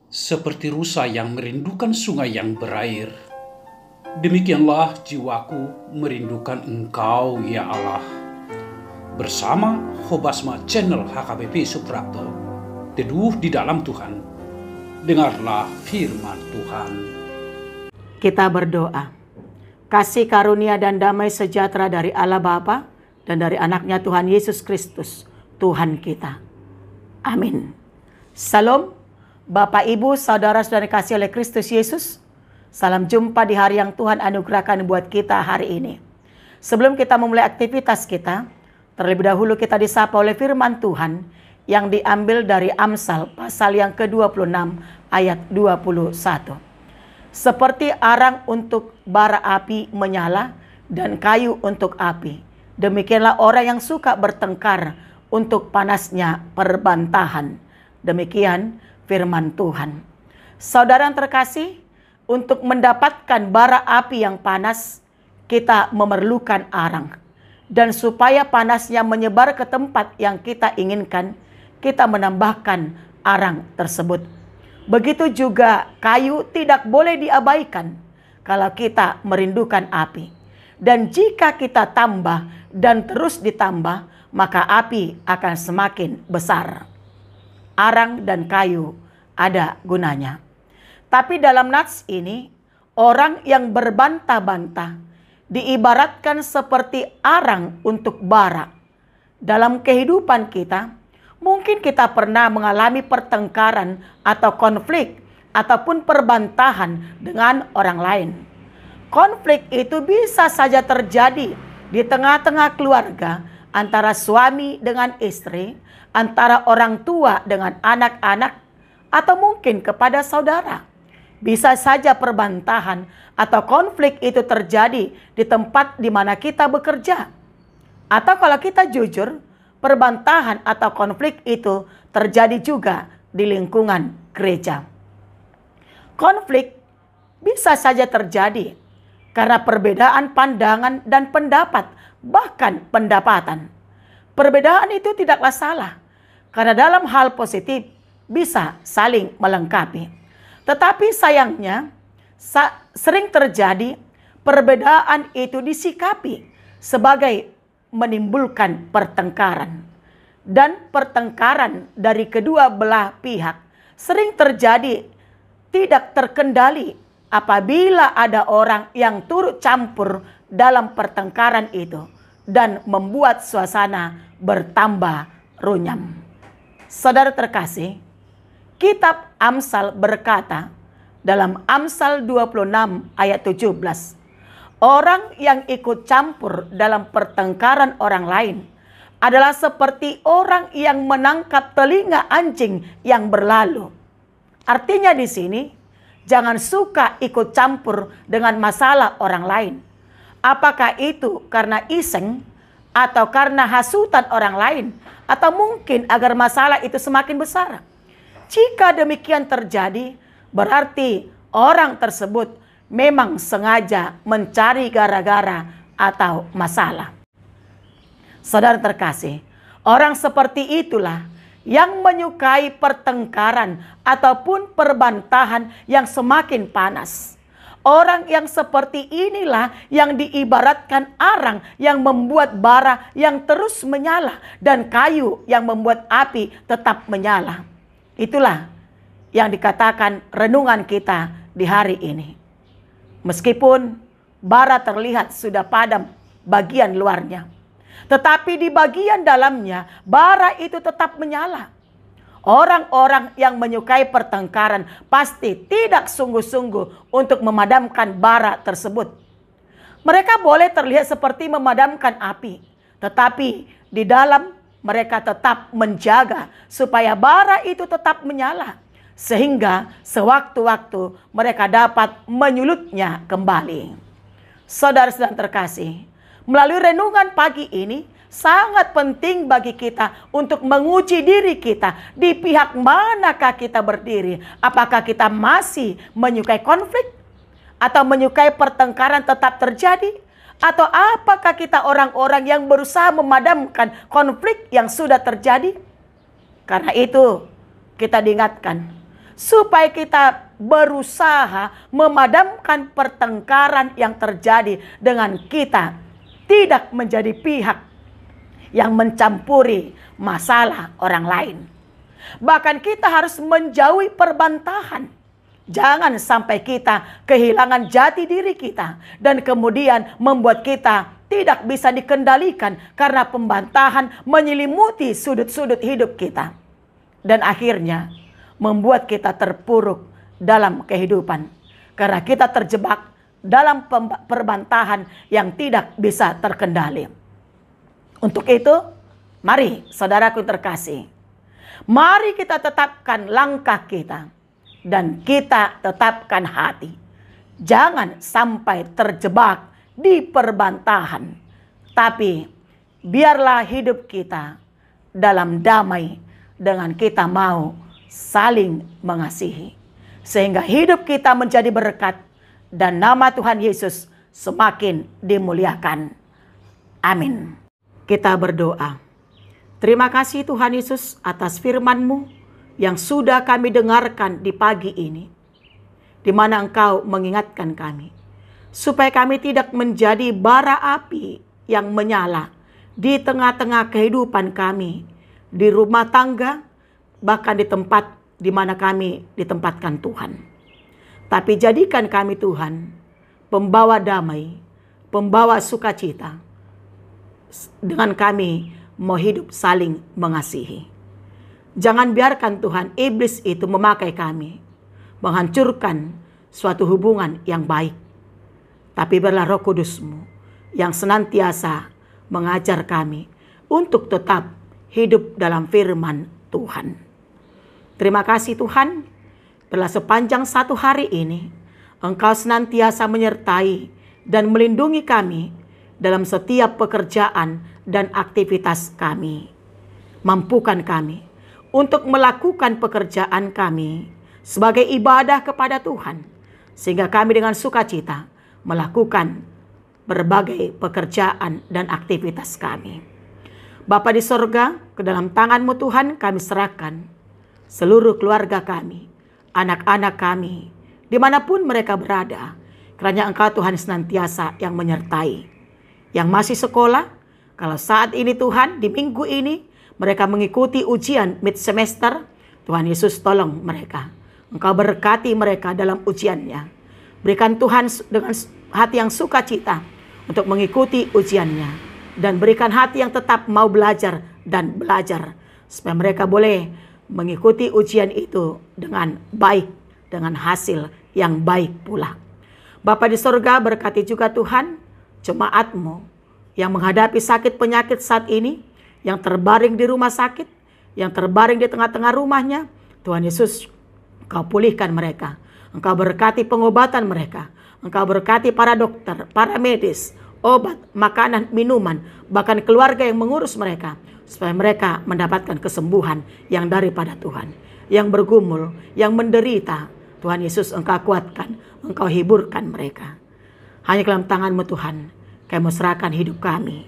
seperti rusa yang merindukan sungai yang berair. Demikianlah jiwaku merindukan Engkau, ya Allah. Bersama Hobasma Channel HKBP Suprapto, teduh di dalam Tuhan. Dengarlah firman Tuhan. Kita berdoa. Kasih karunia dan damai sejahtera dari Allah Bapa dan dari anaknya Tuhan Yesus Kristus, Tuhan kita. Amin. Salam, Bapak, Ibu, Saudara-saudara kasih oleh Kristus Yesus. Salam jumpa di hari yang Tuhan anugerahkan buat kita hari ini. Sebelum kita memulai aktivitas kita, terlebih dahulu kita disapa oleh firman Tuhan yang diambil dari Amsal pasal yang ke-26 ayat 21. Seperti arang untuk bara api menyala dan kayu untuk api, demikianlah orang yang suka bertengkar untuk panasnya perbantahan. Demikian firman Tuhan. Saudara yang terkasih, untuk mendapatkan bara api yang panas, kita memerlukan arang. Dan supaya panasnya menyebar ke tempat yang kita inginkan, kita menambahkan arang tersebut. Begitu juga kayu tidak boleh diabaikan kalau kita merindukan api. Dan jika kita tambah dan terus ditambah, maka api akan semakin besar. Arang dan kayu ada gunanya. Tapi dalam nats ini, orang yang berbantah-bantah diibaratkan seperti arang untuk bara. Dalam kehidupan kita, mungkin kita pernah mengalami pertengkaran atau konflik ataupun perbantahan dengan orang lain. Konflik itu bisa saja terjadi di tengah-tengah keluarga, antara suami dengan istri, antara orang tua dengan anak-anak, atau mungkin kepada saudara. Bisa saja perbantahan atau konflik itu terjadi di tempat di mana kita bekerja. Atau kalau kita jujur, perbantahan atau konflik itu terjadi juga di lingkungan gereja. Konflik bisa saja terjadi karena perbedaan pandangan dan pendapat, bahkan pendapatan. Perbedaan itu tidaklah salah, karena dalam hal positif bisa saling melengkapi. Tetapi sayangnya, sering terjadi perbedaan itu disikapi sebagai menimbulkan pertengkaran. Dan pertengkaran dari kedua belah pihak sering terjadi tidak terkendali apabila ada orang yang turut campur dalam pertengkaran itu dan membuat suasana bertambah runyam. Saudara terkasih, Kitab Amsal berkata dalam Amsal 26 ayat 17, orang yang ikut campur dalam pertengkaran orang lain adalah seperti orang yang menangkap telinga anjing yang berlalu. Artinya di sini, jangan suka ikut campur dengan masalah orang lain. Apakah itu karena iseng atau karena hasutan orang lain, atau mungkin agar masalah itu semakin besar. Jika demikian terjadi, berarti orang tersebut memang sengaja mencari gara-gara atau masalah. Saudara terkasih, orang seperti itulah yang menyukai pertengkaran ataupun perbantahan yang semakin panas. Orang yang seperti inilah yang diibaratkan arang yang membuat bara yang terus menyala dan kayu yang membuat api tetap menyala. Itulah yang dikatakan renungan kita di hari ini. Meskipun bara terlihat sudah padam bagian luarnya, tetapi di bagian dalamnya bara itu tetap menyala. Orang-orang yang menyukai pertengkaran pasti tidak sungguh-sungguh untuk memadamkan bara tersebut. Mereka boleh terlihat seperti memadamkan api, tetapi di dalam mereka tetap menjaga supaya bara itu tetap menyala, sehingga sewaktu-waktu mereka dapat menyulutnya kembali. Saudara-saudara terkasih, melalui renungan pagi ini sangat penting bagi kita untuk menguji diri kita. Di pihak manakah kita berdiri? Apakah kita masih menyukai konflik? Atau menyukai pertengkaran tetap terjadi? Atau apakah kita orang-orang yang berusaha memadamkan konflik yang sudah terjadi? Karena itu kita diingatkan, supaya kita berusaha memadamkan pertengkaran yang terjadi dengan kita, tidak menjadi pihak yang mencampuri masalah orang lain. Bahkan kita harus menjauhi perbantahan. Jangan sampai kita kehilangan jati diri kita dan kemudian membuat kita tidak bisa dikendalikan karena pembantahan menyelimuti sudut-sudut hidup kita. Dan akhirnya membuat kita terpuruk dalam kehidupan karena kita terjebak dalam perbantahan yang tidak bisa terkendali. Untuk itu, mari saudaraku terkasih, mari kita tetapkan langkah kita dan kita tetapkan hati. Jangan sampai terjebak di perbantahan, tapi biarlah hidup kita dalam damai dengan kita mau saling mengasihi, sehingga hidup kita menjadi berkat dan nama Tuhan Yesus semakin dimuliakan. Amin. Kita berdoa. Terima kasih Tuhan Yesus atas firman-Mu yang sudah kami dengarkan di pagi ini, di mana Engkau mengingatkan kami supaya kami tidak menjadi bara api yang menyala di tengah-tengah kehidupan kami, di rumah tangga, bahkan di tempat di mana kami ditempatkan Tuhan. Tapi jadikan kami Tuhan pembawa damai, pembawa sukacita, dengan kami mau hidup saling mengasihi. Jangan biarkan Tuhan iblis itu memakai kami menghancurkan suatu hubungan yang baik. Tapi biarlah Roh Kudus-Mu yang senantiasa mengajar kami untuk tetap hidup dalam firman Tuhan. Terima kasih Tuhan, biarlah sepanjang satu hari ini Engkau senantiasa menyertai dan melindungi kami dalam setiap pekerjaan dan aktivitas kami. Mampukan kami untuk melakukan pekerjaan kami sebagai ibadah kepada Tuhan, sehingga kami dengan sukacita melakukan berbagai pekerjaan dan aktivitas kami. Bapa di sorga, ke dalam tangan-Mu Tuhan kami serahkan seluruh keluarga kami, anak-anak kami, dimanapun mereka berada, kiranya Engkau Tuhan senantiasa yang menyertai. Yang masih sekolah, kalau saat ini Tuhan, di minggu ini, mereka mengikuti ujian mid semester, Tuhan Yesus tolong mereka. Engkau berkati mereka dalam ujiannya. Berikan Tuhan dengan hati yang sukacita untuk mengikuti ujiannya. Dan berikan hati yang tetap mau belajar dan belajar. Supaya mereka boleh mengikuti ujian itu dengan baik, dengan hasil yang baik pula. Bapa di surga, berkati juga Tuhan jemaat-Mu yang menghadapi sakit penyakit saat ini, yang terbaring di rumah sakit, yang terbaring di tengah-tengah rumahnya. Tuhan Yesus, Engkau pulihkan mereka. Engkau berkati pengobatan mereka. Engkau berkati para dokter, para medis, obat, makanan, minuman, bahkan keluarga yang mengurus mereka, supaya mereka mendapatkan kesembuhan yang daripada Tuhan. Yang bergumul, yang menderita, Tuhan Yesus Engkau kuatkan, Engkau hiburkan mereka. Hanya dalam tangan-Mu Tuhan, kami serahkan hidup kami.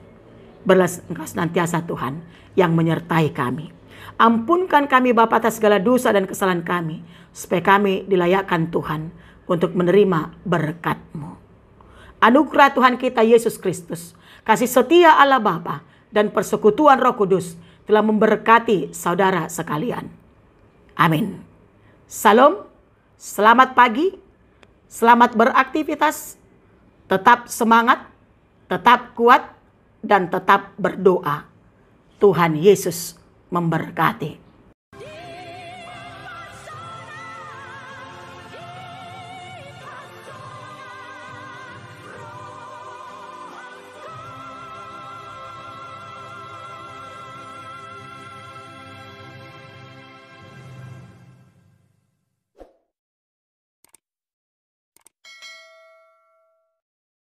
Berlas Engkau senantiasa Tuhan yang menyertai kami. Ampunkan kami Bapa atas segala dosa dan kesalahan kami, supaya kami dilayakkan Tuhan untuk menerima berkat-Mu. Anugerah Tuhan kita Yesus Kristus, kasih setia Allah Bapa, dan persekutuan Roh Kudus telah memberkati saudara sekalian. Amin. Salam, selamat pagi, selamat beraktivitas, tetap semangat, tetap kuat, dan tetap berdoa. Tuhan Yesus memberkati.